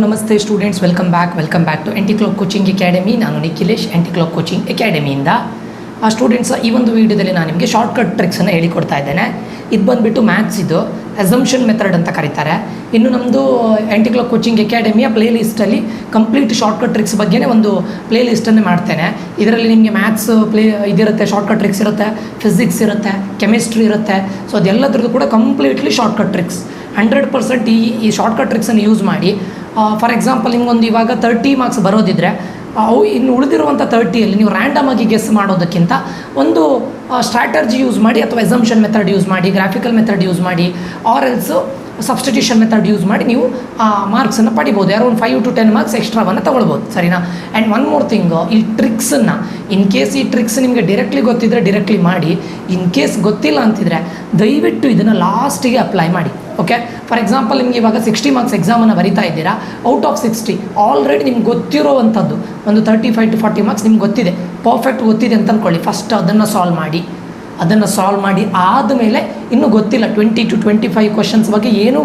ನಮಸ್ತೆ students, welcome back to MT clock coaching academy. ನಾನು Nikhilesh, MT clock coaching ಅಕಾಡೆಮಿಯಿಂದ. Students, ಈ ಒಂದು ವೀಡಿಯೋದಲ್ಲಿ ನಾನು ನಿಮಗೆ ಶಾರ್ಟ್ಕಟ್ ಟ್ರಿಕ್ಸನ್ನು ಹೇಳಿಕೊಡ್ತಾ ಇದ್ದೇನೆ. ಇದು ಬಂದುಬಿಟ್ಟು ಮ್ಯಾಥ್ಸ್, ಇದು ಅಸಂಪ್ಷನ್ ಮೆಥಡ್ ಅಂತ ಕರೀತಾರೆ. ಇನ್ನು ನಮ್ಮದು ಎಂಟಿ ಕ್ಲಾಕ್ ಕೋಚಿಂಗ್ ಅಕಾಡೆಮಿಯ ಪ್ಲೇ ಲಿಸ್ಟಲ್ಲಿ ಕಂಪ್ಲೀಟ್ ಶಾರ್ಟ್ಕಟ್ ಟ್ರಿಕ್ಸ್ ಬಗ್ಗೆನೇ ಒಂದು ಪ್ಲೇ ಲಿಸ್ಟನ್ನು ಮಾಡ್ತೇನೆ. ಇದರಲ್ಲಿ ನಿಮಗೆ ಮ್ಯಾಥ್ಸ್ ಇದಿರುತ್ತೆ, ಶಾರ್ಟ್ಕಟ್ ಟ್ರಿಕ್ಸ್ ಇರುತ್ತೆ, ಫಿಸಿಕ್ಸ್ ಇರುತ್ತೆ, ಕೆಮಿಸ್ಟ್ರಿ ಇರುತ್ತೆ. ಸೊ ಅದೆಲ್ಲದ್ರದ್ದು ಕೂಡ ಕಂಪ್ಲೀಟ್ಲಿ ಶಾರ್ಟ್ಕಟ್ ಟ್ರಿಕ್ಸ್. 100% ಈ ಶಾರ್ಟ್ಕಟ್ ಟ್ರಿಕ್ಸನ್ನು ಯೂಸ್ ಮಾಡಿ. ಫಾರ್ ಎಕ್ಸಾಂಪಲ್, ನಿಮ್ಗೊಂದು ಇವಾಗ 30 ಮಾರ್ಕ್ಸ್ ಬರೋದಿದ್ದರೆ ಅವು ಇನ್ನು ಉಳಿದಿರುವಂಥ 30ಯಲ್ಲಿ ನೀವು ರ್ಯಾಂಡಮ್ ಆಗಿ ಗೆಸ್ ಮಾಡೋದಕ್ಕಿಂತ ಒಂದು ಸ್ಟ್ರಾಟರ್ಜಿ ಯೂಸ್ ಮಾಡಿ, ಅಥವಾ ಅಸಂಪ್ಷನ್ ಮೆಥಡ್ ಯೂಸ್ ಮಾಡಿ, ಗ್ರಾಫಿಕಲ್ ಮೆಥಡ್ ಯೂಸ್ ಮಾಡಿ, or else substitution method use ಮಾಡಿ ನೀವು ಮಾರ್ಕ್ಸನ್ನು ಪಡಿಬೋದು. ಅರೌಂಡ್ 5 to 10 ಮಾರ್ಕ್ಸ್ ಎಕ್ಸ್ಟ್ರಾವನ್ನು ತೊಗೊಳ್ಬೋದು, ಸರಿನಾ? ಆ್ಯಂಡ್ ಒನ್ ಮೋರ್ ಥಿಂಗ್, ಈ ಟ್ರಿಕ್ಸನ್ನು ಇನ್ ಕೇಸ್ ಈ ಟ್ರಿಕ್ಸ್ ನಿಮಗೆ ಡೈರೆಕ್ಟ್ಲಿ ಗೊತ್ತಿದ್ದರೆ ಡೈರೆಕ್ಟ್ಲಿ ಮಾಡಿ. ಇನ್ ಕೇಸ್ ಗೊತ್ತಿಲ್ಲ ಅಂತಿದ್ರೆ ದಯವಿಟ್ಟು ಇದನ್ನು ಲಾಸ್ಟಿಗೆ ಅಪ್ಲೈ ಮಾಡಿ. ಓಕೆ, ಫಾರ್ ಎಕ್ಸಾಂಪಲ್, ನಿಮಗೆ ಇವಾಗ 60 ಮಾರ್ಕ್ಸ್ ಎಕ್ಸಾಮನ್ನು ಬರಿತಾ ಇದ್ದೀರಾ. ಔಟ್ ಆಫ್ 60 ಆಲ್ರೆಡಿ ನಿಮ್ಗೆ ಗೊತ್ತಿರೋವಂಥದ್ದು ಒಂದು 35 to 40 ಮಾರ್ಕ್ಸ್ ನಿಮ್ಗೆ ಗೊತ್ತಿದೆ, ಪರ್ಫೆಕ್ಟ್ ಗೊತ್ತಿದೆ ಅಂತ ಅಂದ್ಕೊಳ್ಳಿ. ಫಸ್ಟ್ ಅದನ್ನು ಸಾಲ್ವ್ ಮಾಡಿ ಆದಮೇಲೆ ಇನ್ನೂ ಗೊತ್ತಿಲ್ಲ 20 to 25 ಕ್ವಶನ್ಸ್ ಬಗ್ಗೆ ಏನೂ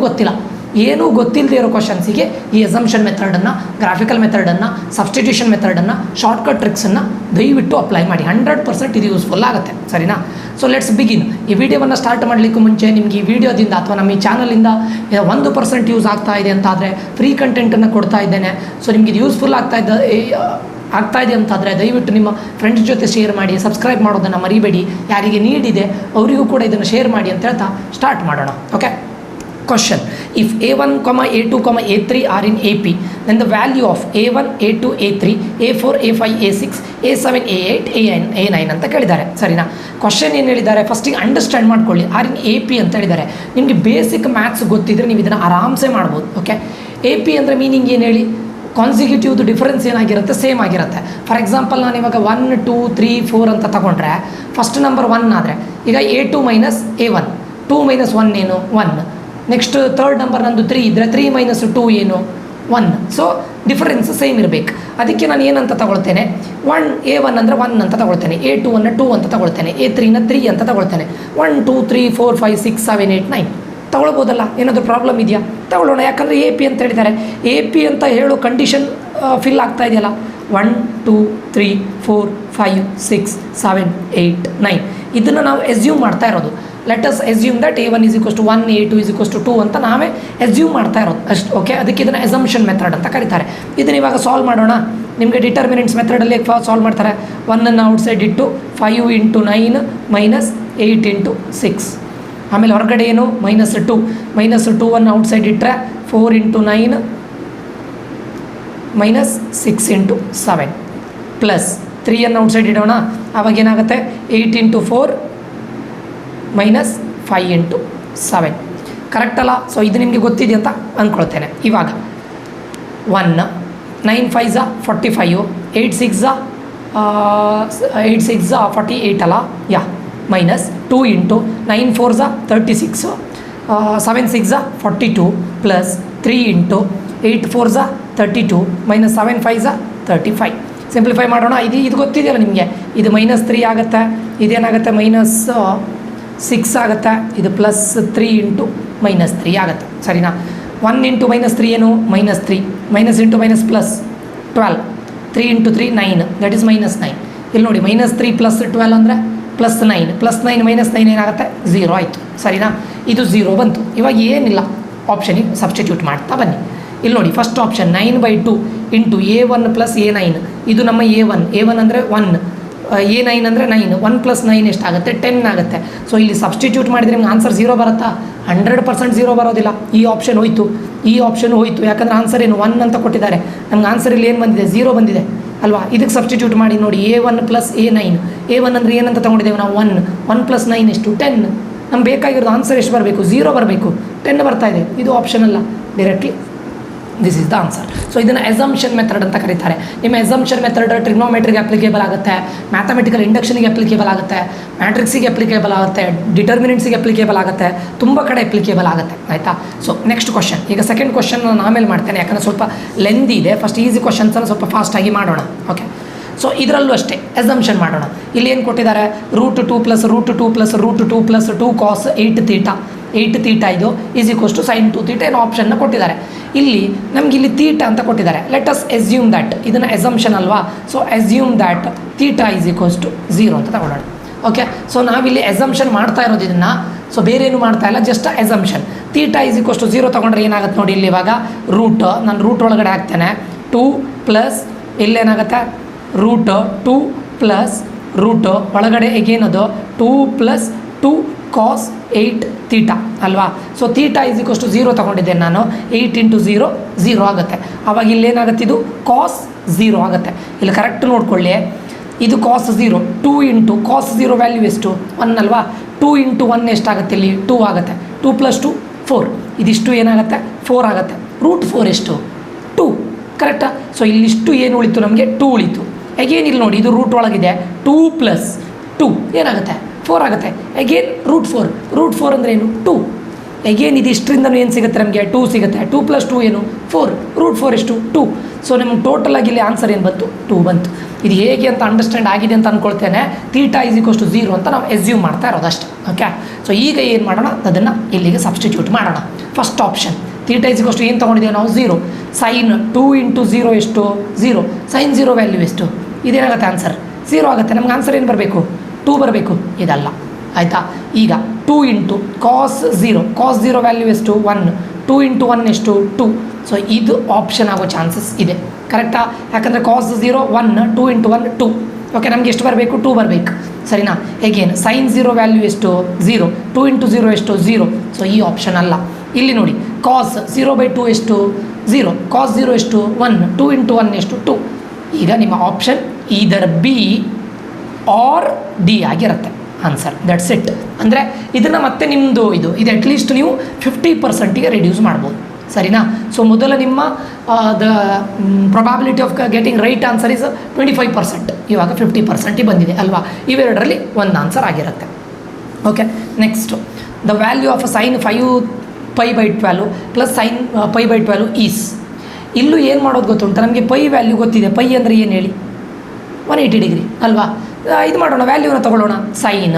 ಗೊತ್ತಿಲ್ಲದೆ ಇರೋ ಕ್ವಶನ್ಸಿಗೆ ಈ ಅಸಂಪ್ಷನ್ ಮೆಥಡನ್ನು, ಗ್ರಾಫಿಕಲ್ ಮೆಥಡನ್ನು, ಸಬ್ಸ್ಟಿಟ್ಯೂಷನ್ ಮೆಥಡನ್ನು, ಶಾರ್ಟ್ಕಟ್ ಟ್ರಿಕ್ಸನ್ನು ದಯವಿಟ್ಟು ಅಪ್ಲೈ ಮಾಡಿ. 100% ಇದು ಯೂಸ್ಫುಲ್ ಆಗುತ್ತೆ, ಸರಿನಾ? So let's begin. ಈ ವಿಡಿಯೋವನ್ನು ಸ್ಟಾರ್ಟ್ ಮಾಡಲಿಕ್ಕೂ ಮುಂಚೆ ನಿಮಗೆ ಈ ವಿಡಿಯೋದಿಂದ ಅಥವಾ ನಮ್ಮ ಈ ಚಾನಲಿಂದ 1% ಯೂಸ್ ಆಗ್ತಾ ಇದೆ ಅಂತಾದರೆ ಫ್ರೀ ಕಂಟೆಂಟನ್ನು ಕೊಡ್ತಾ ಇದ್ದೇನೆ. ಸೊ ನಿಮಗೆ ಇದು ಯೂಸ್ಫುಲ್ ಆಗ್ತಾ ಇದೆ ಅಂತಾದರೆ ದಯವಿಟ್ಟು ನಿಮ್ಮ ಫ್ರೆಂಡ್ಸ್ ಜೊತೆ ಶೇರ್ ಮಾಡಿ, ಸಬ್ಸ್ಕ್ರೈಬ್ ಮಾಡೋದನ್ನು ಮರಿಬೇಡಿ. ಯಾರಿಗೆ ನೀಡಿದೆ ಅವರಿಗೂ ಕೂಡ ಇದನ್ನು ಶೇರ್ ಮಾಡಿ ಅಂತ ಹೇಳ್ತಾ ಸ್ಟಾರ್ಟ್ ಮಾಡೋಣ. Okay, question: if a1, a2, a3 are in AP, then the value of a1, a2, a3, a4, a5, a6, a7, a8, a9 ಅಂತ ಕೇಳಿದ್ದಾರೆ, ಸರಿನಾ? ಕ್ವಶನ್ ಏನು ಹೇಳಿದ್ದಾರೆ ಫಸ್ಟಿಗೆ ಅಂಡರ್ಸ್ಟ್ಯಾಂಡ್ ಮಾಡ್ಕೊಳ್ಳಿ. ಆರ್ ಇನ್ AP ಅಂತ ಹೇಳಿದ್ದಾರೆ. ನಿಮಗೆ ಬೇಸಿಕ್ ಮ್ಯಾಥ್ಸ್ ಗೊತ್ತಿದ್ದರೆ ನೀವು ಇದನ್ನು ಆರಾಮ್ಸೆ ಮಾಡ್ಬೋದು. ಓಕೆ, AP ಅಂದರೆ ಮೀನಿಂಗ್ ಏನು ಹೇಳಿ? ಕಾನ್ಸಿಕ್ಯೂಟಿವ್ದು ಡಿಫರೆನ್ಸ್ ಏನಾಗಿರುತ್ತೆ, ಸೇಮ್ ಆಗಿರುತ್ತೆ. ಫಾರ್ ಎಕ್ಸಾಂಪಲ್, ನಾನು ಇವಾಗ 1, 2, 3, 4 ಅಂತ ತಗೊಂಡ್ರೆ ಫಸ್ಟ್ ನಂಬರ್ 1 ಆದರೆ ಈಗ a2 ಮೈನಸ್ a1, 2 ಮೈನಸ್ 1 ಏನು 1. ನೆಕ್ಸ್ಟ್ ಥರ್ಡ್ ನಂಬರ್ ನಂದು 3 ಇದ್ದರೆ 3 ಮೈನಸ್ 2 ಏನು 1. ಸೊ ಡಿಫರೆನ್ಸ್ ಸೇಮ್ ಇರಬೇಕು. ಅದಕ್ಕೆ ನಾನು ಏನಂತ ತಗೊಳ್ತೇನೆ, a1 ಅಂದರೆ 1 ಅಂತ ತಗೊಳ್ತೇನೆ, a2 ಅನ್ನು 2 ಅಂತ ತಗೊಳ್ತೇನೆ, a3ನ 3 ಅಂತ ತಗೊಳ್ತೇನೆ. 1, 2, 3, 4, 5, 6, 7, 8, 9 ತಗೊಳ್ಬೋದಲ್ಲ? ಏನಾದರೂ ಪ್ರಾಬ್ಲಮ್ ಇದೆಯಾ? ತಗೊಳ್ಳೋಣ. ಯಾಕಂದರೆ AP ಅಂತ ಹೇಳಿದ್ದಾರೆ. AP ಅಂತ ಹೇಳೋ ಕಂಡೀಷನ್ ಫಿಲ್ ಆಗ್ತಾ ಇದೆಯಲ್ಲ. 1, 2, 3, 4, 5, 6, 7, 8, 9 ಇದನ್ನು ನಾವು ಎಸ್ಯೂಮ್ ಮಾಡ್ತಾ ಇರೋದು. Let us assume that a1 = 1, a2 = 2 ಅಂತ ನಾವೇ ಎಸ್ಯೂಮ್ ಮಾಡ್ತಾ ಇರೋದು ಅಷ್ಟು. ಓಕೆ, ಅದಕ್ಕೆ ಇದನ್ನು ಅಸಂಪ್ಷನ್ ಮೆಥಡ್ ಅಂತ ಕರೀತಾರೆ. ಇದನ್ನು ಇವಾಗ ಸಾಲ್ವ್ ಮಾಡೋಣ. ನಿಮಗೆ ಡಿಟರ್ಮಿನೆಂಟ್ಸ್ ಮೆಥಡಲ್ಲಿ ಸಾಲ್ವ್ ಮಾಡ್ತಾರೆ. 1ಅನ್ನು ಔಟ್ಸೈಡ್ ಇಟ್ಟು 5 × 9 - 8 × 6. ಆಮೇಲೆ ಹೊರಗಡೆ ಏನು -2, -2ಅನ್ನು ಔಟ್ಸೈಡ್ ಇಟ್ಟರೆ 4 × 9 - 6 × 7 ಪ್ಲಸ್ 3ಅನ್ನು ಔಟ್ಸೈಡ್ ಇಡೋಣ. ಆವಾಗ ಏನಾಗುತ್ತೆ 8 × 4 - 5 × 7. ಕರೆಕ್ಟ್ ಅಲ್ಲ? ಸೊ ಇದು ನಿಮಗೆ ಗೊತ್ತಿದೆ ಅಂತ ಅಂದ್ಕೊಳ್ತೇನೆ. ಇವಾಗ 1, 9 5 45, 8 6 48 ಅಲ್ಲ, ಯಾ, -2 × 9 4 36, 7 6 42 ಪ್ಲಸ್ 3 × 8 4 32 -7 5 35. ಸಿಂಪ್ಲಿಫೈ ಮಾಡೋಣ. ಇದು ಗೊತ್ತಿದೆಯಲ್ಲ ನಿಮಗೆ. ಇದು -3 ಆಗುತ್ತೆ, ಇದೇನಾಗುತ್ತೆ -6 ಆಗುತ್ತೆ, ಇದು +3 × -3 ಆಗುತ್ತೆ, ಸರಿನಾ? 1 × -3 ಏನು -3, -× ಪ್ಲಸ್ 12, 3 × 3 9, ದಟ್ ಈಸ್ -9. ಇಲ್ಲಿ ನೋಡಿ, -3 + 12 ಅಂದರೆ +9, +9 -9 ಏನಾಗುತ್ತೆ 0 ಆಯಿತು, ಸರಿನಾ? ಇದು 0 ಬಂತು. ಇವಾಗ ಏನಿಲ್ಲ, ಆಪ್ಷನಿಗೆ ಸಬ್ಸ್ಟಿಟ್ಯೂಟ್ ಮಾಡ್ತಾ ಬನ್ನಿ. ಇಲ್ಲಿ ನೋಡಿ, ಫಸ್ಟ್ ಆಪ್ಷನ್ 9/2 × a1 + a9. ಇದು ನಮ್ಮ a1 ಅಂದರೆ 1, a9 ಅಂದರೆ 9, 1 + 9 ಎಷ್ಟಾಗುತ್ತೆ 10 ಆಗುತ್ತೆ. ಸೊ ಇಲ್ಲಿ ಸಬ್ಸ್ಟಿಟ್ಯೂಟ್ ಮಾಡಿದರೆ ನಿಮ್ಗೆ ಆನ್ಸರ್ 0 ಬರುತ್ತಾ? 100% 0 ಬರೋದಿಲ್ಲ. ಈ ಆಪ್ಷನ್ ಹೋಯಿತು, ಯಾಕಂದರೆ ಆನ್ಸರ್ ಏನು 1 ಅಂತ ಕೊಟ್ಟಿದ್ದಾರೆ. ನಮ್ಗೆ ಆನ್ಸರ್ ಇಲ್ಲಿ ಏನು ಬಂದಿದೆ 0 ಬಂದಿದೆ ಅಲ್ವಾ? ಇದಕ್ಕೆ ಸಬ್ಸ್ಟಿಟ್ಯೂಟ್ ಮಾಡಿ ನೋಡಿ. a1 + a9, a1 ಅಂದರೆ ಏನಂತ ತೊಗೊಂಡಿದ್ದೇವೆ ನಾವು 1 + 9 ಎಷ್ಟು 10. ನಮ್ಗೆ ಬೇಕಾಗಿರೋದು ಆನ್ಸರ್ ಎಷ್ಟು ಬರಬೇಕು? 0 ಬರಬೇಕು. 10 ಬರ್ತಾ ಇದೆ. ಇದು ಆಪ್ಷನ್ ಅಲ್ಲ, directly this is the answer. So ಇದನ್ನು ಅಸಂಪ್ಷನ್ ಮೆಥಡ್ ಅಂತ ಕರೀತಾರೆ. ನಿಮ್ಮ ಅಸಂಪ್ಷನ್ ಮೆಥಡ್ ಟ್ರಿಗ್ನೋಮೆಟ್ರಿಗೆ ಅಪ್ಲಿಕೇಬಲ್ ಆಗುತ್ತೆ, ಮ್ಯಾಥಮೆಟಿಕಲ್ ಇಂಡಕ್ಷನ್ಗೆ ಅಪ್ಲಿಕೇಬಲ್ ಆಗುತ್ತೆ, ಮ್ಯಾಟ್ರಿಕ್ಸಿಗೆ ಅಪ್ಲಿಕೇಬಲ್ ಆಗುತ್ತೆ, ಡಿಟರ್ಮಿನೆಂಟ್ಸಿಗೆ ಅಪ್ಲಿಕೇಬಲ್ ಆಗುತ್ತೆ, ತುಂಬ ಕಡೆ ಅಪ್ಲಿಕೇಬಲ್ ಆಗುತ್ತೆ, ಆಯಿತಾ? So next question. ಈಗ ಸೆಕೆಂಡ್ ಕ್ವಶನ್ ನಾನು ಆಮೇಲೆ ಮಾಡ್ತೇನೆ, ಯಾಕಂದರೆ ಸ್ವಲ್ಪ ಲೆಂದಿ ಇದೆ. ಫಸ್ಟ್ ಈಸಿ ಕ್ವಶನ್ಸನ್ನು ಸ್ವಲ್ಪ ಫಾಸ್ಟಾಗಿ ಮಾಡೋಣ. ಓಕೆ, ಸೊ ಇದರಲ್ಲೂ ಅಷ್ಟೇ ಅಸಂಪ್ಷನ್ ಮಾಡೋಣ. ಇಲ್ಲಿ ಏನು ಕೊಟ್ಟಿದ್ದಾರೆ? √2 + √2 + √2 + 2 cos 8 θ 8 ತೀಟಾ ಇದು is equals to sine 2 theta ಏನೋ ಆಪ್ಷನ್ನ ಕೊಟ್ಟಿದ್ದಾರೆ. ಇಲ್ಲಿ ನಮ್ಗೆ ಇಲ್ಲಿ ತೀಟಾ ಅಂತ ಕೊಟ್ಟಿದ್ದಾರೆ. ಲೆಟ್ ಅಸ್ ಎಸ್ಯೂಮ್ ದ್ಯಾಟ್, ಇದನ್ನು ಎಸಂಪ್ಷನ್ ಅಲ್ವಾ, so assume that theta is equals to 0 ಅಂತ ತಗೊಳ್ಳೋಣ. ಓಕೆ, ಸೊ ನಾವಿಲ್ಲಿ ಎಸಂಪ್ಷನ್ ಮಾಡ್ತಾ ಇರೋದು ಇದನ್ನು, ಸೊ ಬೇರೆ ಏನು ಮಾಡ್ತಾ ಇಲ್ಲ, just assumption. Theta is equals to 0 ತೊಗೊಂಡ್ರೆ ಏನಾಗುತ್ತೆ ನೋಡಿ, ಇಲ್ಲಿ ಇವಾಗ ರೂಟ್, ನಾನು ರೂಟ್ ಒಳಗಡೆ ಹಾಕ್ತೇನೆ 2 ಪ್ಲಸ್ ಇಲ್ಲೇನಾಗುತ್ತೆ ರೂಟ್ 2 ಪ್ಲಸ್ ರೂಟ್ ಒಳಗಡೆ ಎಗೇನದು 2 ಪ್ಲಸ್ 2 ಕಾಸ್ 8 ತೀಟಾ ಅಲ್ವಾ. So theta is equals to 0 ತೊಗೊಂಡಿದ್ದೇನೆ ನಾನು, 8 ಇಂಟು 0 0 ಆಗುತ್ತೆ. ಆವಾಗ ಇಲ್ಲೇನಾಗುತ್ತೆ, ಇದು ಕಾಸ್ 0 ಆಗುತ್ತೆ. ಇಲ್ಲಿ ಕರೆಕ್ಟ್ ನೋಡ್ಕೊಳ್ಳಿ, ಇದು ಕಾಸ್ 0, 2 ಇಂಟು ಕಾಸ್ 0 ವ್ಯಾಲ್ಯೂ ಎಷ್ಟು 1 ಅಲ್ವಾ, 2 ಇಂಟು 1 ಎಷ್ಟಾಗುತ್ತೆ, ಇಲ್ಲಿ 2 ಆಗುತ್ತೆ. 2 ಪ್ಲಸ್ 2 4, ಇದಿಷ್ಟು ಏನಾಗುತ್ತೆ 4 ಆಗುತ್ತೆ. ರೂಟ್ 4 ಎಷ್ಟು 2, ಕರೆಕ್ಟಾ. ಸೊ ಇಲ್ಲಿಷ್ಟು ಏನು ಉಳಿತು ನಮಗೆ 2 ಉಳಿತು. ಅಗೇನ್ ಇಲ್ಲಿ ನೋಡಿ, ಇದು ರೂಟ್ ಒಳಗಿದೆ 2 ಪ್ಲಸ್ 2 ಏನಾಗುತ್ತೆ 4 ಆಗುತ್ತೆ. ಅಗೇನ್ ರೂಟ್ 4 ಅಂದರೆ ಏನು 2. ಅಗೇನ್ ಇದಿಷ್ಟರಿಂದನೂ ಏನು ಸಿಗುತ್ತೆ ನಮಗೆ 2 ಸಿಗುತ್ತೆ. 2 ಪ್ಲಸ್ 2 ಏನು 4, ರೂಟ್ 4 ಎಷ್ಟು 2. ಸೊ ನಿಮ್ಗೆ ಟೋಟಲ್ ಆಗಿ ಇಲ್ಲಿ ಆನ್ಸರ್ ಏನು ಬಂತು 2 ಬಂತು. ಇದು ಹೇಗೆ ಅಂತ ಅಂಡರ್ಸ್ಟ್ಯಾಂಡ್ ಆಗಿದೆ ಅಂತ ಅಂದ್ಕೊಳ್ತೇನೆ. ತೀಟಾ ಈಸ್ ಈಕ್ವಲ್ಸ್ ಟು 0 ಅಂತ ನಾವು ಎಸ್ಯೂಮ್ ಮಾಡ್ತಾ ಇರೋದು ಅಷ್ಟೇ. ಓಕೆ, ಸೊ ಈಗ ಏನು ಮಾಡೋಣ, ಅದನ್ನು ಇಲ್ಲಿಗೆ ಸಬ್ಸ್ಟಿಟ್ಯೂಟ್ ಮಾಡೋಣ. First option theta is equals to ಏನು ತೊಗೊಂಡಿದ್ದೇವೆ ನಾವು 0, ಸೈನ್ 2 ಇಂಟು 0 ಎಷ್ಟು 0, ಸೈನ್ 0 ವ್ಯಾಲ್ಯೂ ಎಷ್ಟು, ಇದೇನಾಗುತ್ತೆ ಆನ್ಸರ್ 0 ಆಗುತ್ತೆ. ನಮ್ಗೆ ಆನ್ಸರ್ ಏನು ಬರಬೇಕು 2 ಬರಬೇಕು, ಇದಲ್ಲ ಆಯಿತಾ. ಈಗ 2 ಇಂಟು ಕಾಸ್ 0 ವ್ಯಾಲ್ಯೂ ಎಷ್ಟು 1, 2 ಇಂಟು 1 ಎಷ್ಟು 2. ಸೊ ಇದು ಆಪ್ಷನ್ ಆಗೋ ಚಾನ್ಸಸ್ ಇದೆ, ಕರೆಕ್ಟಾ. ಯಾಕಂದರೆ ಕಾಸ್ 0 1, 2 ಇಂಟು 1 2. ಓಕೆ, ನಮಗೆ ಎಷ್ಟು ಬರಬೇಕು 2 ಬರಬೇಕು, ಸರಿನಾ. ಹೇಗೇನು ಸೈನ್ 0 ವ್ಯಾಲ್ಯೂ ಎಷ್ಟು 0, 2 ಇಂಟು 0 ಎಷ್ಟು 0. ಸೊ ಈ ಆಪ್ಷನ್ ಅಲ್ಲ. ಇಲ್ಲಿ ನೋಡಿ ಕಾಸ್ 0/2 ಎಷ್ಟು 0, ಕಾಸ್ 0 ಎಷ್ಟು 1, 2 ಇಂಟು 1 ಎಷ್ಟು 2. ಈಗ ನಿಮ್ಮ option either B or D ಆಗಿರುತ್ತೆ ಆನ್ಸರ್, ದಟ್ಸ್ ಇಟ್. ಅಂದರೆ ಇದನ್ನು ಮತ್ತೆ ನಿಮ್ಮದು ಇದು ಅಟ್ಲೀಸ್ಟ್ ನೀವು 50%ಗೆ ರಿಡ್ಯೂಸ್ ಮಾಡ್ಬೋದು, ಸರಿನಾ. ಸೊ ಮೊದಲ ನಿಮ್ಮ the probability of getting right answer is 25%, ಇವಾಗ 50% ಬಂದಿದೆ ಅಲ್ವಾ. ಇವೆರಡರಲ್ಲಿ ಒಂದು ಆನ್ಸರ್ ಆಗಿರುತ್ತೆ. Okay, next the value of sine 5π/12 plus sine π/12 is. ಇಲ್ಲೂ ಏನು ಮಾಡೋದು ಗೊತ್ತುಂಟು ನಮಗೆ, ಪೈ ವ್ಯಾಲ್ಯೂ ಗೊತ್ತಿದೆ. ಪೈ ಅಂದರೆ ಏನು ಹೇಳಿ 180 ಡಿಗ್ರಿ ಅಲ್ವಾ. ಇದು ಮಾಡೋಣ, ವ್ಯಾಲ್ಯೂನ ತೊಗೊಳ್ಳೋಣ. ಸೈನ್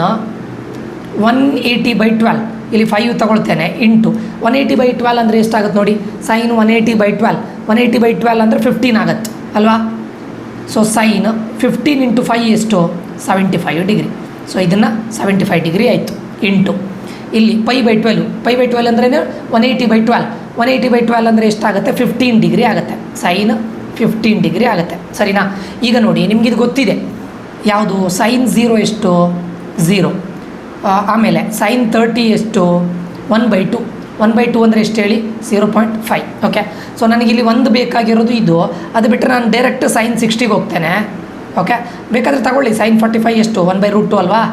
180/12, ಇಲ್ಲಿ 5 ತೊಗೊಳ್ತೇನೆ ಇಂಟು 180/12 ಅಂದರೆ ಎಷ್ಟಾಗುತ್ತೆ ನೋಡಿ, ಸೈನ್ 180/12, 180/12 ಅಂದರೆ 15 ಆಗುತ್ತೆ ಅಲ್ವಾ. ಸೊ ಸೈನ್ 15 ಇಂಟು 5 ಎಷ್ಟು 75 ಡಿಗ್ರಿ. ಸೊ ಇದನ್ನು 75 ಡಿಗ್ರಿ ಆಯಿತು. ಇಂಟು ಇಲ್ಲಿ π/12 ಅಂದ್ರೆ 180/12, 180/12 ಅಂದರೆ ಎಷ್ಟಾಗುತ್ತೆ 15 ಡಿಗ್ರಿ ಆಗುತ್ತೆ. ಸೈನ್ 15 ಡಿಗ್ರಿ ಆಗುತ್ತೆ, ಸರಿನಾ. ಈಗ ನೋಡಿ ನಿಮ್ಗೆ ಇದು ಗೊತ್ತಿದೆ ಯಾವುದು, ಸೈನ್ 0 ಎಷ್ಟು 0, ಆಮೇಲೆ ಸೈನ್ 30 ಎಷ್ಟು 1/2, 1/2 ಅಂದರೆ ಎಷ್ಟು ಹೇಳಿ 0.5. ಓಕೆ, ಸೊ ನನಗಿಲ್ಲಿ ಒಂದು ಬೇಕಾಗಿರೋದು ಇದು, ಅದು ಬಿಟ್ಟರೆ ನಾನು ಡೈರೆಕ್ಟ್ ಸೈನ್ 60ಗೆ ಹೋಗ್ತೇನೆ. ಓಕೆ, ಬೇಕಾದರೆ ತಗೊಳ್ಳಿ ಸೈನ್ 45 ಎಷ್ಟು 1/√2 ಅಲ್ವಾ,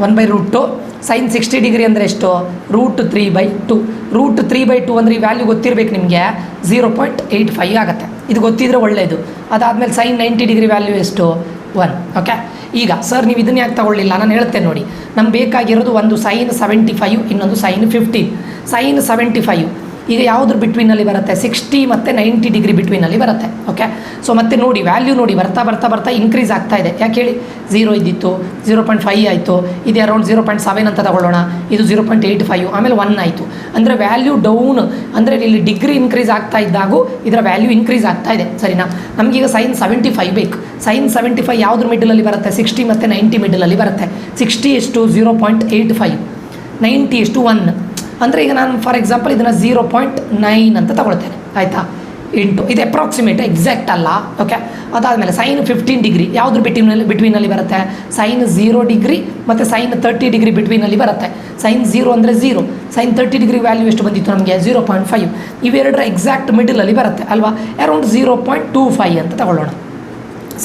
1/√2. ಸೈನ್ 60 ಡಿಗ್ರಿ ಅಂದರೆ ಎಷ್ಟು √3/2, √3/2 ಅಂದರೆ ಈ ವ್ಯಾಲ್ಯೂ ಗೊತ್ತಿರಬೇಕು ನಿಮಗೆ 0.85 ಆಗುತ್ತೆ. ಇದು ಗೊತ್ತಿದ್ರೆ ಒಳ್ಳೆಯದು. ಅದಾದಮೇಲೆ ಸೈನ್ 90 ಡಿಗ್ರಿ ವ್ಯಾಲ್ಯೂ ಎಷ್ಟು 1. ಓಕೆ, ಈಗ ಸರ್ ನೀವು ಇದನ್ನು ಯಾಕೆ ತಗೊಳ್ಳಿಲ್ಲ, ನಾನು ಹೇಳ್ತೇನೆ ನೋಡಿ. ನಮ್ಗೆ ಬೇಕಾಗಿರೋದು ಒಂದು ಸೈನ್ 75, ಇನ್ನೊಂದು ಸೈನ್ 15. ಸೈನ್ 75 ಈಗ ಯಾವುದ್ರ ಬಿಟ್ವೀನಲ್ಲಿ ಬರುತ್ತೆ 60 ಮತ್ತು 90 ಡಿಗ್ರಿ ಬಿಟ್ವೀನಲ್ಲಿ ಬರುತ್ತೆ. ಓಕೆ, ಸೊ ಮತ್ತೆ ನೋಡಿ ವ್ಯಾಲ್ಯೂ ನೋಡಿ ಬರ್ತಾ ಇನ್ಕ್ರೀಸ್ ಆಗ್ತಾ ಇದೆ. ಯಾಕೆ ಹೇಳಿ 0 ಇದ್ದಿತ್ತು 0.5 ಆಯಿತು, ಇದು ಅರೌಂಡ್ 0.7 ಅಂತ ತಗೊಳ್ಳೋಣ, ಇದು 0.85, ಆಮೇಲೆ 1 ಆಯಿತು. ಅಂದರೆ ವ್ಯಾಲ್ಯೂ ಡೌನ್, ಅಂದರೆ ಇಲ್ಲಿ ಡಿಗ್ರಿ ಇನ್ಕ್ರೀಸ್ ಆಗ್ತಾ ಇದ್ದಾಗೂ ಇದರ ವ್ಯಾಲ್ಯೂ ಇನ್ಕ್ರೀಸ್ ಆಗ್ತಾ ಇದೆ, ಸರಿನಾ. ನಮಗೀಗ ಸೈನ್ 75 ಬೇಕು. ಸೈನ್ 75 ಯಾವುದ್ರ ಮಿಡಲಲ್ಲಿ ಬರುತ್ತೆ 60 ಮತ್ತು 90 ಮಿಡಲಲ್ಲಿ ಬರುತ್ತೆ. 60 ಎಷ್ಟು 0.85, 90 ಎಷ್ಟು 1. ಅಂದರೆ ಈಗ ನಾನು ಫಾರ್ ಎಕ್ಸಾಂಪಲ್ ಇದನ್ನು 0.9 ಅಂತ ತಗೊಳ್ತೇನೆ ಆಯಿತಾ. ಇಂಟು ಇದು ಅಪ್ರಾಕ್ಸಿಮೇಟ್, ಎಕ್ಸಾಕ್ಟ್ ಅಲ್ಲ. ಓಕೆ, ಅದಾದಮೇಲೆ ಸೈನ್ 15 ಡಿಗ್ರಿ ಯಾವುದ್ರ ಬಿಟ್ವೀನಲ್ಲಿ ಬರುತ್ತೆ, ಸೈನ್ 0 ಡಿಗ್ರಿ ಮತ್ತು ಸೈನ್ 30 ಡಿಗ್ರಿ ಬಿಟ್ವೀನಲ್ಲಿ ಬರುತ್ತೆ. ಸೈನ್ 0 ಅಂದರೆ 0, ಸೈನ್ 30 ಡಿಗ್ರಿ ವ್ಯಾಲ್ಯೂ ಎಷ್ಟು ಬಂದಿತ್ತು ನಮಗೆ 0.5. ಇವೆರಡರ ಎಕ್ಸಾಕ್ಟ್ ಮಿಡಲಲ್ಲಿ ಬರುತ್ತೆ ಅಲ್ವಾ, ಅರೌಂಡ್ 0.25 ಅಂತ ತಗೊಳ್ಳೋಣ,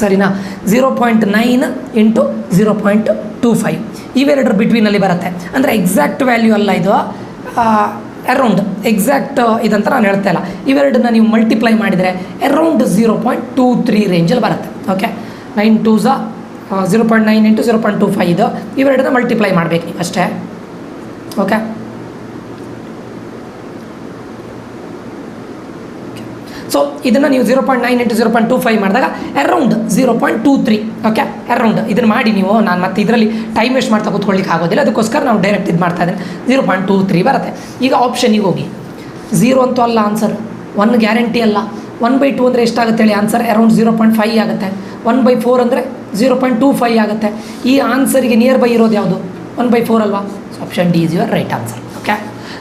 ಸರಿನಾ. 0.9 ಇಂಟು 0.25 ಇವೆರಡರ ಬಿಟ್ವೀನಲ್ಲಿ ಬರುತ್ತೆ. ಅಂದರೆ ಎಕ್ಸಾಕ್ಟ್ ವ್ಯಾಲ್ಯೂ ಅಲ್ಲ ಇದು, ಅರೌಂಡ್ ಎಕ್ಸಾಕ್ಟ್ ಇದಂತ ನಾನು ಹೇಳ್ತಾ ಇಲ್ಲ. ಇವೆರಡನ್ನ ನೀವು ಮಲ್ಟಿಪ್ಲೈ ಮಾಡಿದರೆ ಅರೌಂಡ್ 0.23 ರೇಂಜಲ್ಲಿ ಬರುತ್ತೆ. ಓಕೆ, 9 2s 0.9 ಇಂಟು 0.25 ಇದು, ಇವೆರಡನ್ನ ಮಲ್ಟಿಪ್ಲೈ ಮಾಡಬೇಕು ನೀವು ಅಷ್ಟೇ. ಓಕೆ, ಸೊ ಇದನ್ನು ನೀವು 0.9 ಇಂಟು 0.25 ಮಾಡಿದಾಗ ಅರೌಂಡ್ 0.23. ಓಕೆ, ಅರೌಂಡ್ ಇದನ್ನು ಮಾಡಿ ನೀವು. ನಾನು ಮತ್ತೆ ಇದರಲ್ಲಿ ಟೈಮ್ ವೇಸ್ಟ್ ಮಾಡ್ತಾ ಕೂತ್ಕೊಳ್ಳಿಕ್ಕೆ ಆಗೋದಿಲ್ಲ, ಅದಕ್ಕೋಸ್ಕರ ನಾವು ಡೈರೆಕ್ಟ್ ಇದು ಮಾಡ್ತಾ ಇದ್ದೀನಿ. 0.23 ಬರುತ್ತೆ. ಈಗ ಆಪ್ಷನಿಗೆ ಹೋಗಿ. 0 ಅಂತೂ ಅಲ್ಲ ಆನ್ಸರ್, 1 ಗ್ಯಾರಂಟಿ ಅಲ್ಲ. 1/2 ಅಂದರೆ ಎಷ್ಟಾಗುತ್ತೆ ಹೇಳಿ ಆನ್ಸರ್? ಅರೌಂಡ್ 0.5 ಆಗುತ್ತೆ. 1/4 ಅಂದರೆ 0.25 ಆಗುತ್ತೆ. ಈ ಆನ್ಸರಿಗೆ ನಿಯರ್ ಬೈ ಇರೋದು ಯಾವುದು? 1/4 ಅಲ್ವಾ? So option D is your right answer. Okay,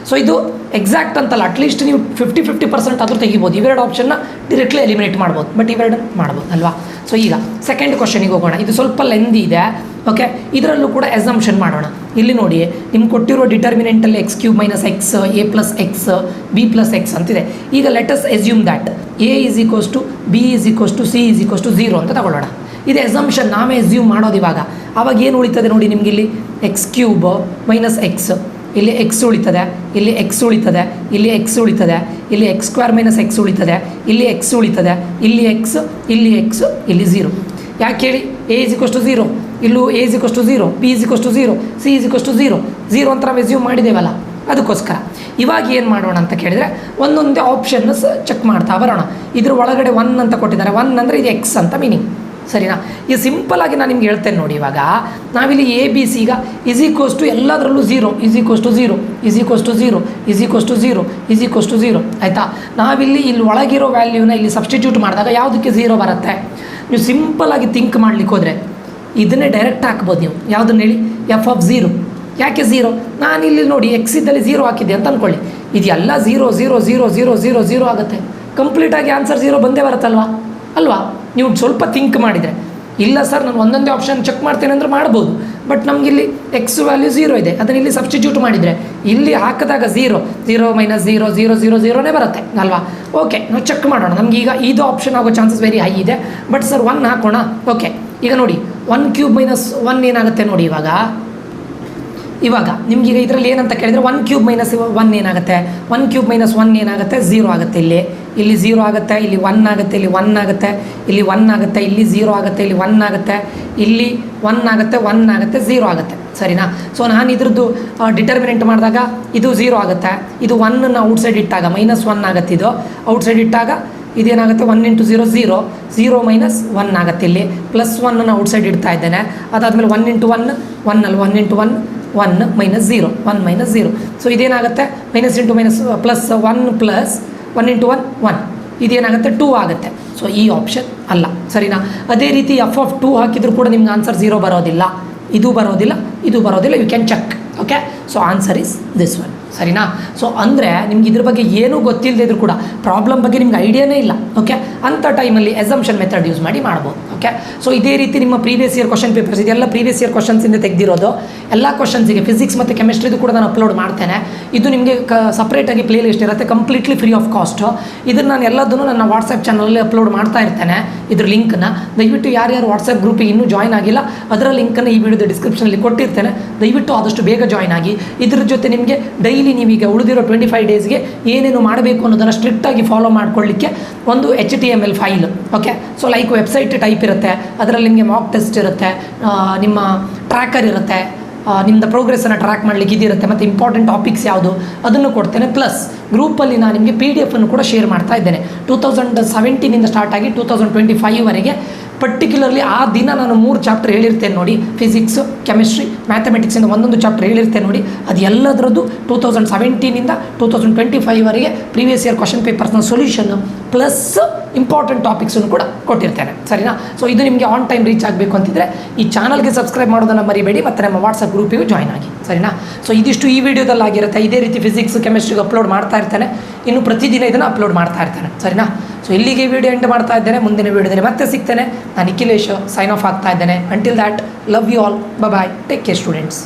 so ಇದು ಎಕ್ಸಾಕ್ಟ್ ಅಂತಲ್ಲ, ಅಟ್ಲೀಸ್ಟ್ ನೀವು 50% ಆದರೂ ತೆಗಿಬೋದು. ಇವೆರಡು ಆಪ್ಷನ್ನ ಡೈರೆಕ್ಟ್ಲಿ ಎಲಿಮಿನೇಟ್ ಮಾಡ್ಬೋದು, ಬಟ್ ಇವೆರಡು ಮಾಡ್ಬೋದು ಅಲ್ವಾ? ಸೊ ಈಗ ಸೆಕೆಂಡ್ ಕ್ವಶನಿಗೆ ಹೋಗೋಣ. ಇದು ಸ್ವಲ್ಪ ಲೆಂದಿ ಇದೆ. ಓಕೆ, ಇದರಲ್ಲೂ ಕೂಡ ಎಸಂಪ್ಷನ್ ಮಾಡೋಣ. ಇಲ್ಲಿ ನೋಡಿ, ನಿಮ್ಗೆ ಕೊಟ್ಟಿರೋ ಡಿಟರ್ಮಿನೆಂಟಲ್ಲಿ x³ - x, a + x, b + x ಅಂತಿದೆ. ಈಗ let us assume that a = b = c = 0 ಅಂತ ತಗೊಳ್ಳೋಣ. ಇದು ಎಸಂಪ್ಷನ್, ನಾವೇ ಅಸ್ಯೂಮ್ ಮಾಡೋದು. ಇವಾಗ ಆವಾಗ ಏನು ಉಳಿತದೆ ನೋಡಿ ನಿಮ್ಗೆ? ಇಲ್ಲಿ x³ - x, ಇಲ್ಲಿ x ಉಳಿತದೆ, ಇಲ್ಲಿ x ಉಳಿತದೆ, ಇಲ್ಲಿ x ಉಳಿತದೆ, ಇಲ್ಲಿ x² - x ಉಳಿತದೆ, ಇಲ್ಲಿ x ಉಳಿತದೆ, ಇಲ್ಲಿ x, ಇಲ್ಲಿ x, ಇಲ್ಲಿ 0. ಯಾಕೆ ಹೇಳಿ? a = 0, ಇಲ್ಲೂ a = 0, b = 0, c = 0 ಅಂತ ನಾವು ಅಸ್ಯೂಮ್ ಮಾಡಿದ್ದೇವಲ್ಲ, ಅದಕ್ಕೋಸ್ಕರ ಇವಾಗ ಏನು ಮಾಡೋಣ ಅಂತ ಕೇಳಿದರೆ ಒಂದೊಂದೇ ಆಪ್ಷನ್ ಚೆಕ್ ಮಾಡ್ತಾ ಬರೋಣ. ಇದ್ರ ಒಳಗಡೆ 1 ಅಂತ ಕೊಟ್ಟಿದ್ದಾರೆ. 1 ಅಂದರೆ ಇದು x ಅಂತ ಮೀನಿಂಗ್, ಸರಿನಾ? ಈ ಸಿಂಪಲಾಗಿ ನಾನು ನಿಮ್ಗೆ ಹೇಳ್ತೇನೆ ನೋಡಿ. ಇವಾಗ ನಾವಿಲ್ಲಿ ಎ ಬಿ ಸಿ ಈಗ = ಎಲ್ಲದರಲ್ಲೂ 0 = 0 = 0 ಆಯಿತಾ? ನಾವಿಲ್ಲಿ ಒಳಗಿರೋ ವ್ಯಾಲ್ಯೂನ ಇಲ್ಲಿ ಸಬ್ಸ್ಟಿಟ್ಯೂಟ್ ಮಾಡಿದಾಗ ಯಾವುದಕ್ಕೆ 0 ಬರುತ್ತೆ? ನೀವು ಸಿಂಪಲಾಗಿ ಥಿಂಕ್ ಮಾಡ್ಲಿಕ್ಕೆ ಹೋದರೆ ಇದನ್ನೇ ಡೈರೆಕ್ಟ್ ಹಾಕ್ಬೋದು ನೀವು. ಯಾವುದನ್ನು ಹೇಳಿ? f(0). ಯಾಕೆ 0? ನಾನಿಲ್ಲಿ ನೋಡಿ x ಇದ್ದಲ್ಲಿ 0 ಹಾಕಿದ್ದೆ ಅಂತ ಅಂದ್ಕೊಳ್ಳಿ. ಇದೆಲ್ಲ 0 0 0 0 0 0 ಆಗುತ್ತೆ. ಕಂಪ್ಲೀಟಾಗಿ ಆನ್ಸರ್ 0 ಬಂದೇ ಬರುತ್ತಲ್ವಾ? ಅಲ್ವಾ? ನೀವು ಸ್ವಲ್ಪ ಥಿಂಕ್ ಮಾಡಿದರೆ. ಇಲ್ಲ ಸರ್, ನಾನು ಒಂದೊಂದೇ ಆಪ್ಷನ್ ಚೆಕ್ ಮಾಡ್ತೇನೆ ಅಂದರೆ ಮಾಡ್ಬೋದು, ಬಟ್ ನಮಗಿಲ್ಲಿ x ವ್ಯಾಲ್ಯೂ 0 ಇದೆ, ಅದನ್ನು ಇಲ್ಲಿ ಸಬ್ಸ್ಟಿಟ್ಯೂಟ್ ಮಾಡಿದರೆ ಇಲ್ಲಿ ಹಾಕಿದಾಗ 0 0 - 0 0 0 0ನೇ ಬರುತ್ತೆ ಅಲ್ವಾ? ಓಕೆ, ನಾವು ಚೆಕ್ ಮಾಡೋಣ. ನಮಗೀಗ ಇದು ಆಪ್ಷನ್ ಆಗೋ ಚಾನ್ಸಸ್ ವೆರಿ ಹೈ ಇದೆ, ಬಟ್ ಸರ್ 1 ಹಾಕೋಣ. ಓಕೆ, ಈಗ ನೋಡಿ 1³ - 1 ಏನಾಗುತ್ತೆ ನೋಡಿ. ಇವಾಗ ನಿಮ್ಗೀಗ ಇದರಲ್ಲಿ ಏನಂತ ಕೇಳಿದರೆ 1³ - 1 ಏನಾಗುತ್ತೆ? 1³ - 1 ಏನಾಗುತ್ತೆ? 0 ಆಗುತ್ತೆ. ಇಲ್ಲಿ 0 ಆಗುತ್ತೆ, ಇಲ್ಲಿ 1 ಆಗುತ್ತೆ, ಇಲ್ಲಿ 1 ಆಗುತ್ತೆ, ಇಲ್ಲಿ 1 ಆಗುತ್ತೆ, ಇಲ್ಲಿ 0 ಆಗುತ್ತೆ, ಇಲ್ಲಿ 1 ಆಗುತ್ತೆ, ಇಲ್ಲಿ 1 ಆಗುತ್ತೆ, 1 ಆಗುತ್ತೆ, 0 ಆಗುತ್ತೆ, ಸರಿನಾ? ಸೊ ನಾನು ಇದ್ರದ್ದು ಡಿಟರ್ಮಿನೆಂಟ್ ಮಾಡಿದಾಗ ಇದು 0 ಆಗುತ್ತೆ. ಇದು 1ನ್ನು ಔಟ್ಸೈಡ್ ಇಟ್ಟಾಗ -1 ಆಗುತ್ತೆ. ಇದು ಔಟ್ಸೈಡ್ ಇಟ್ಟಾಗ ಇದೇನಾಗುತ್ತೆ? 1 × 0 0 0 - 1 ಆಗುತ್ತೆ. ಇಲ್ಲಿ +1ನ್ನು ಔಟ್ಸೈಡ್ ಇಡ್ತಾ ಇದ್ದೇನೆ. ಅದಾದಮೇಲೆ 1 × 1 1 ಅಲ್ಲಿ 1 × 1 1 - 0 1 - 0. ಸೊ ಇದೇನಾಗುತ್ತೆ? -(1 + 1 × 1 1 ಇದೇನಾಗುತ್ತೆ? 2 ಆಗುತ್ತೆ. ಸೊ ಈ ಆಪ್ಷನ್ ಅಲ್ಲ, ಸರಿನಾ? ಅದೇ ರೀತಿ f(2) ಹಾಕಿದರೂ ಕೂಡ ನಿಮ್ಗೆ ಆನ್ಸರ್ 0 ಬರೋದಿಲ್ಲ, ಇದು ಬರೋದಿಲ್ಲ, ಇದು ಬರೋದಿಲ್ಲ. You can check. Okay, so answer is this one, ಸರಿನಾ? ಸೊ ಅಂದರೆ ನಿಮ್ಗೆ ಇದ್ರ ಬಗ್ಗೆ ಏನೂ ಗೊತ್ತಿಲ್ಲದೆ ಇದ್ರೂ ಕೂಡ, ಪ್ರಾಬ್ಲಮ್ ಬಗ್ಗೆ ನಿಮ್ಗೆ ಐಡಿಯಾನೇ ಇಲ್ಲ, ಓಕೆ, ಅಂಥ ಟೈಮಲ್ಲಿ ಎಸಂಪ್ಷನ್ ಮೆಥಡ್ ಯೂಸ್ ಮಾಡಿ ಮಾಡ್ಬೋದು. ಓಕೆ, ಸೊ ಇದೇ ರೀತಿ ನಿಮ್ಮ ಪ್ರೀವಿಯಸ್ ಇಯರ್ ಕ್ವಶನ್ ಪೇಪರ್ಸ್ ಇದೆಲ್ಲ ಪ್ರೀವಿಯಸ್ ಇಯರ್ ಕ್ವಶನ್ಸಿಂದ ತೆಗೆದಿರೋದು. ಎಲ್ಲ ಕ್ವಶನ್ಸಿಗೆ ಫಿಸಿಕ್ಸ್ ಮತ್ತು ಕೆಮಿಸ್ಟ್ರಿದು ಕೂಡ ನಾನು ಅಪ್ಲೋಡ್ ಮಾಡ್ತೇನೆ. ಇದು ನಿಮಗೆ ಸಪ್ರೇಟಾಗಿ ಪ್ಲೇ ಲಿಸ್ಟ್ ಇರುತ್ತೆ, ಕಂಪ್ಲೀಟ್ಲಿ ಫ್ರೀ ಆಫ್ ಕಾಸ್ಟ್. ಇದನ್ನು ನಾನು ಎಲ್ಲದನ್ನು ನನ್ನ ವಾಟ್ಸಪ್ ಚಾನಲಲ್ಲಿ ಅಪ್ಲೋಡ್ ಮಾಡ್ತಾ ಇರ್ತೇನೆ. ಇದ್ರ ಲಿಂಕ್ನ ದಯವಿಟ್ಟು ಯಾರ್ಯಾರು ವಾಟ್ಸಪ್ ಗ್ರೂಪಿಗೆ ಇನ್ನೂ ಜಾಯ್ನ್ ಆಗಿಲ್ಲ, ಅದರ ಲಿಂಕನ್ನು ಈ ವಿಡಿಯೋದ ಡಿಸ್ಕ್ರಿಪ್ಷನಲ್ಲಿ ಕೊಟ್ಟಿರ್ತೇನೆ. ದಯವಿಟ್ಟು ಆದಷ್ಟು ಬೇಗ ಜಾಯ್ನ್ ಆಗಿ. ಇದ್ರ ಜೊತೆ ನಿಮಗೆ ಡೈಲಿ ನೀವೀಗ ಉಳಿದಿರೋ 25 ಡೇಸ್ಗೆ ಏನೇನು ಮಾಡಬೇಕು ಅನ್ನೋದನ್ನು ಸ್ಟ್ರಿಕ್ಟಾಗಿ ಫಾಲೋ ಮಾಡ್ಕೊಳ್ಳಿಕ್ಕೆ ಒಂದು HTML file, okay, so like website type ಇರುತ್ತೆ. ಅದರಲ್ಲಿ ನಿಮಗೆ ಮಾಕ್ ಟೆಸ್ಟ್ ಇರುತ್ತೆ, ನಿಮ್ಮ ಟ್ರ್ಯಾಕರ್ ಇರುತ್ತೆ, ನಿಮ್ಮದು ಪ್ರೋಗ್ರೆಸ್ಸನ್ನು ಟ್ರ್ಯಾಕ್ ಮಾಡಲಿಕ್ಕೆ ಇದಿರುತ್ತೆ, ಮತ್ತು ಇಂಪಾರ್ಟೆಂಟ್ ಟಾಪಿಕ್ಸ್ ಯಾವುದು ಅದನ್ನು ಕೊಡ್ತೇನೆ. ಪ್ಲಸ್ ಗ್ರೂಪಲ್ಲಿ ನಾನು ನಿಮಗೆ PDF ಅನ್ನು ಕೂಡ ಶೇರ್ ಮಾಡ್ತಾ ಇದ್ದೇನೆ. 2017 ಸ್ಟಾರ್ಟ್ ಆಗಿ 2025ವರೆಗೆ ಪರ್ಟಿಕ್ಯುಲರ್ಲಿ ಆ ದಿನ ನಾನು 3 ಚಾಪ್ಟರ್ ಹೇಳಿರ್ತೇನೆ ನೋಡಿ. ಫಿಸಿಕ್ಸು, ಕೆಮಿಸ್ಟ್ರಿ, ಮ್ಯಾಥಮೆಟಿಕ್ಸಿಂದ ಒಂದೊಂದು ಚಾಪ್ಟರ್ ಹೇಳಿರ್ತೇನೆ ನೋಡಿ. ಅದು ಎಲ್ಲದರದ್ದು 2017 2025ವರೆಗೆ previous year question ಪೇಪರ್ಸ್ನ ಸೊಲ್ಯೂಷನ್ನು plus important ಟಾಪಿಕ್ಸನ್ನು ಕೂಡ ಕೊಟ್ಟಿರ್ತೇನೆ, ಸರಿನಾ? ಸೊ ಇದು ನಿಮಗೆ ಆನ್ ಟೈಮ್ ರೀಚ್ ಆಗಬೇಕು ಅಂತಿದ್ರೆ ಈ ಚಾನಲ್ಗೆ ಸಬ್ಸ್ಕ್ರೈಬ್ ಮಾಡೋದನ್ನು ಮರಿಬೇಡಿ, ಮತ್ತು ನಮ್ಮ ವಾಟ್ಸಪ್ ಗ್ರೂಪಿಗೂ ಜಾಯ್ನ್ ಆಗಿ, ಸರಿನಾ? ಸೊ ಇದಿಷ್ಟು ಈ ವಿಡಿಯೋದಲ್ಲಿ ಆಗಿರುತ್ತೆ. ಇದೇ ರೀತಿ ಫಿಸಿಕ್ಸ್, ಕೆಮಿಸ್ಟ್ರಿಗೆ ಅಪ್ಲೋಡ್ ಮಾಡ್ತಾ ಇರ್ತೇನೆ. ಇನ್ನು ಪ್ರತಿದಿನ ಇದನ್ನು ಅಪ್ಲೋಡ್ ಮಾಡ್ತಾ ಇರ್ತೇನೆ, ಸರಿನಾ? ಸೊ ಇಲ್ಲಿಗೆ ವಿಡಿಯೋ ಎಂಡ್ ಮಾಡ್ತಾ ಇದ್ದೇನೆ. ಮುಂದಿನ ವಿಡಿಯೋದಲ್ಲಿ ಮತ್ತೆ ಸಿಗ್ತೇನೆ. ನಾನು ನಿಖಿಲೇಶ್ ಸೈನ್ ಆಫ್ ಆಗ್ತಾ ಇದ್ದೇನೆ. Until that, love you all, bye, take care students.